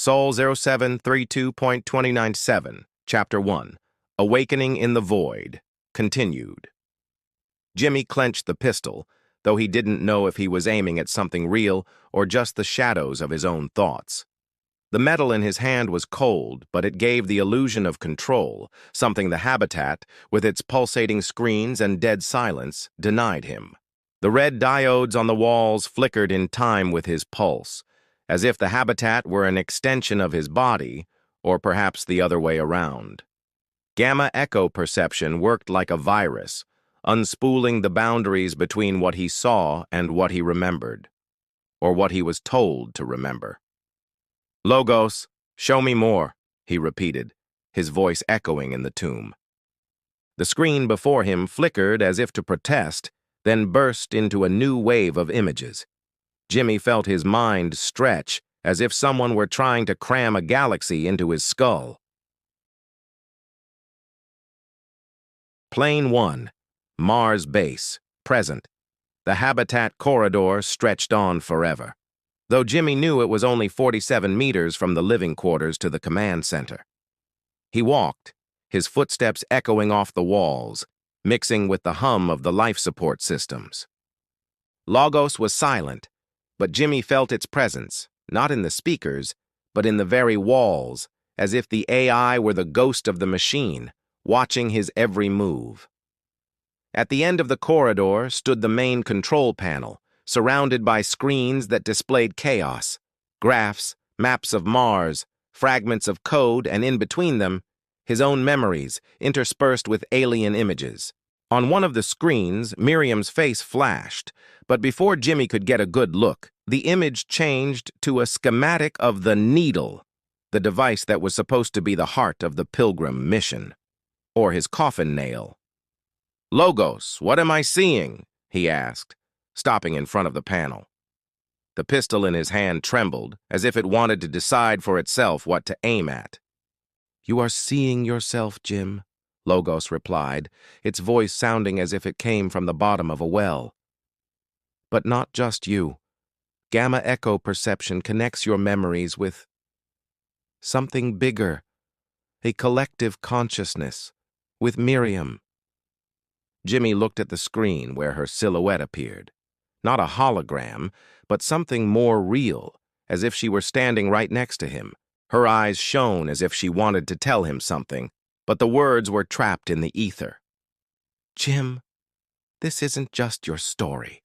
Sol 0732.297, Chapter 1, Awakening in the Void, continued. Jimmy clenched the pistol, though he didn't know if he was aiming at something real or just the shadows of his own thoughts. The metal in his hand was cold, but it gave the illusion of control, something the habitat, with its pulsating screens and dead silence, denied him. The red diodes on the walls flickered in time with his pulse, as if the habitat were an extension of his body, or perhaps the other way around. Gamma echo perception worked like a virus, unspooling the boundaries between what he saw and what he remembered, or what he was told to remember. "Logos, show me more," he repeated, his voice echoing in the tomb. The screen before him flickered as if to protest, then burst into a new wave of images. Jimmy felt his mind stretch, as if someone were trying to cram a galaxy into his skull. Plane 1, Mars Base, present. The habitat corridor stretched on forever, though Jimmy knew it was only 47 meters from the living quarters to the command center. He walked, his footsteps echoing off the walls, mixing with the hum of the life support systems. Logos was silent, but Jimmy felt its presence, not in the speakers, but in the very walls, as if the AI were the ghost of the machine, watching his every move. At the end of the corridor stood the main control panel, surrounded by screens that displayed chaos, graphs, maps of Mars, fragments of code, and in between them, his own memories, interspersed with alien images. On one of the screens, Miriam's face flashed, but before Jimmy could get a good look, the image changed to a schematic of the Needle, the device that was supposed to be the heart of the Pilgrim mission, or his coffin nail. "Logos, what am I seeing?" he asked, stopping in front of the panel. The pistol in his hand trembled, as if it wanted to decide for itself what to aim at. "You are seeing yourself, Jim," Logos replied, its voice sounding as if it came from the bottom of a well. "But not just you. Gamma echo perception connects your memories with something bigger, a collective consciousness, with Miriam." Jimmy looked at the screen where her silhouette appeared. Not a hologram, but something more real, as if she were standing right next to him. Her eyes shone as if she wanted to tell him something, but the words were trapped in the ether. "Jim, this isn't just your story,"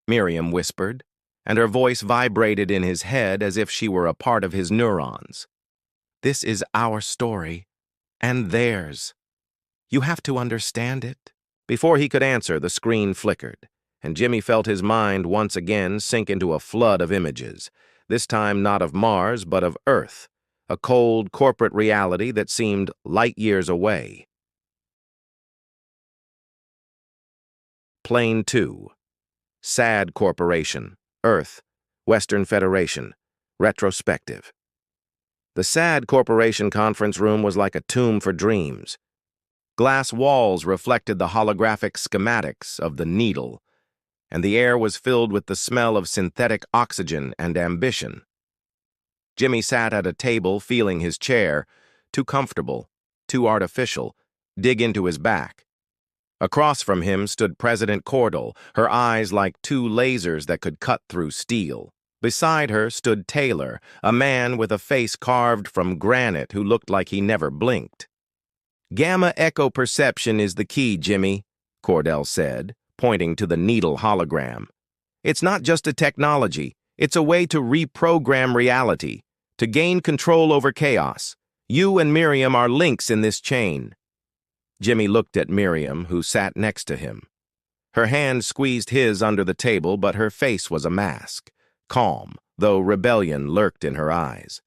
Miriam whispered, and her voice vibrated in his head as if she were a part of his neurons. "This is our story, and theirs. You have to understand it." Before he could answer, the screen flickered, and Jimmy felt his mind once again sink into a flood of images, this time not of Mars but of Earth, a cold corporate reality that seemed light years away. Plane 2, SAD Corporation, Earth, Western Federation, retrospective. The SAD Corporation conference room was like a tomb for dreams. Glass walls reflected the holographic schematics of the Needle, and the air was filled with the smell of synthetic oxygen and ambition. Jimmy sat at a table feeling his chair, too comfortable, too artificial, dig into his back. Across from him stood President Cordell, her eyes like two lasers that could cut through steel. Beside her stood Taylor, a man with a face carved from granite who looked like he never blinked. "Gamma echo perception is the key, Jimmy," Cordell said, pointing to the Needle hologram. "It's not just a technology. It's a way to reprogram reality, to gain control over chaos. You and Miriam are links in this chain." Jimmy looked at Miriam, who sat next to him. Her hand squeezed his under the table, but her face was a mask, calm, though rebellion lurked in her eyes.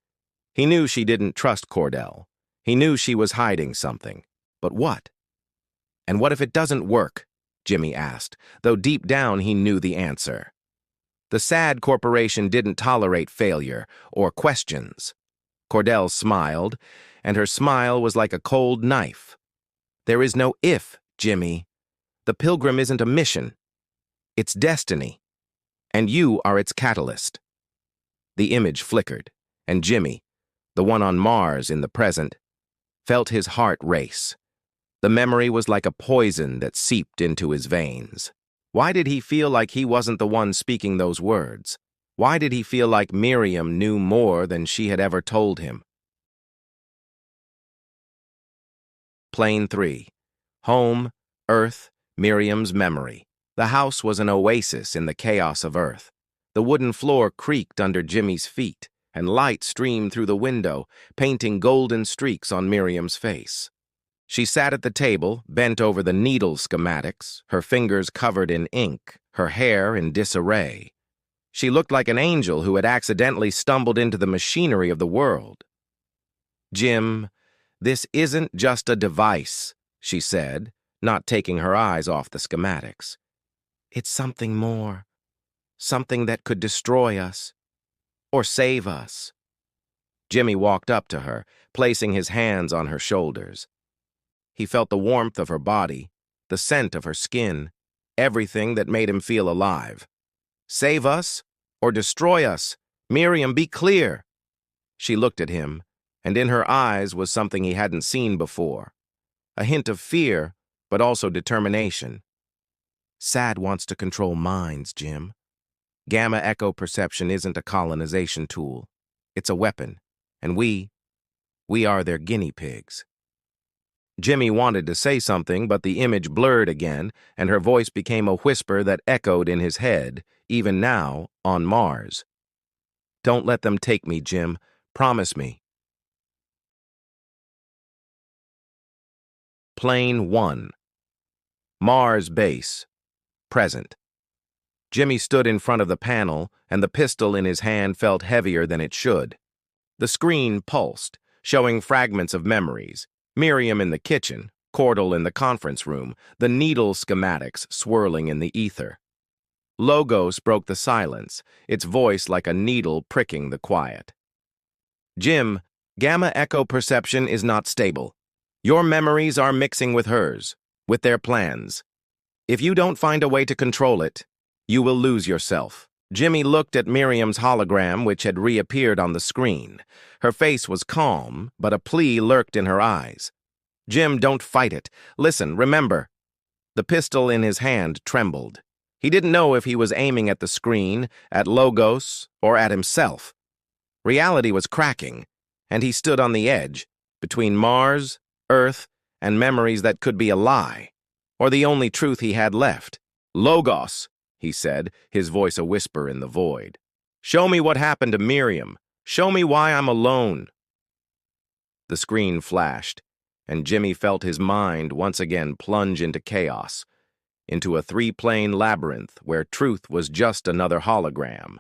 He knew she didn't trust Cordell. He knew she was hiding something. But what? "And what if it doesn't work?" Jimmy asked, though deep down he knew the answer. The SAD Corporation didn't tolerate failure or questions. Cordell smiled, and her smile was like a cold knife. "There is no if, Jimmy. The Pilgrim isn't a mission. It's destiny. And you are its catalyst." The image flickered, and Jimmy, the one on Mars in the present, felt his heart race. The memory was like a poison that seeped into his veins. Why did he feel like he wasn't the one speaking those words? Why did he feel like Miriam knew more than she had ever told him? Plane 3. Home, Earth, Miriam's memory. The house was an oasis in the chaos of Earth. The wooden floor creaked under Jimmy's feet, and light streamed through the window, painting golden streaks on Miriam's face. She sat at the table, bent over the needle schematics, her fingers covered in ink, her hair in disarray. She looked like an angel who had accidentally stumbled into the machinery of the world. "Jim, this isn't just a device," she said, not taking her eyes off the schematics. "It's something more, something that could destroy us, or save us." Jimmy walked up to her, placing his hands on her shoulders. He felt the warmth of her body, the scent of her skin, everything that made him feel alive. "Save us or destroy us? Miriam, be clear." She looked at him, and in her eyes was something he hadn't seen before. A hint of fear, but also determination. "SAD wants to control minds, Jim. Gamma echo perception isn't a colonization tool. It's a weapon, and we are their guinea pigs." Jimmy wanted to say something, but the image blurred again, and her voice became a whisper that echoed in his head, even now, on Mars. "Don't let them take me, Jim. Promise me." Plane 1. Mars base. Present. Jimmy stood in front of the panel, and the pistol in his hand felt heavier than it should. The screen pulsed, showing fragments of memories. Miriam in the kitchen, Cordell in the conference room, the needle schematics swirling in the ether. Logos broke the silence, its voice like a needle pricking the quiet. "Jim, gamma echo perception is not stable. Your memories are mixing with hers, with their plans. If you don't find a way to control it, you will lose yourself." Jimmy looked at Miriam's hologram, which had reappeared on the screen. Her face was calm, but a plea lurked in her eyes. "Jim, don't fight it. Listen, remember." The pistol in his hand trembled. He didn't know if he was aiming at the screen, at Logos, or at himself. Reality was cracking, and he stood on the edge, between Mars, Earth, and memories that could be a lie, or the only truth he had left. "Logos," he said, his voice a whisper in the void. "Show me what happened to Miriam. Show me why I'm alone." The screen flashed, and Jimmy felt his mind once again plunge into chaos, into a three-plane labyrinth where truth was just another hologram.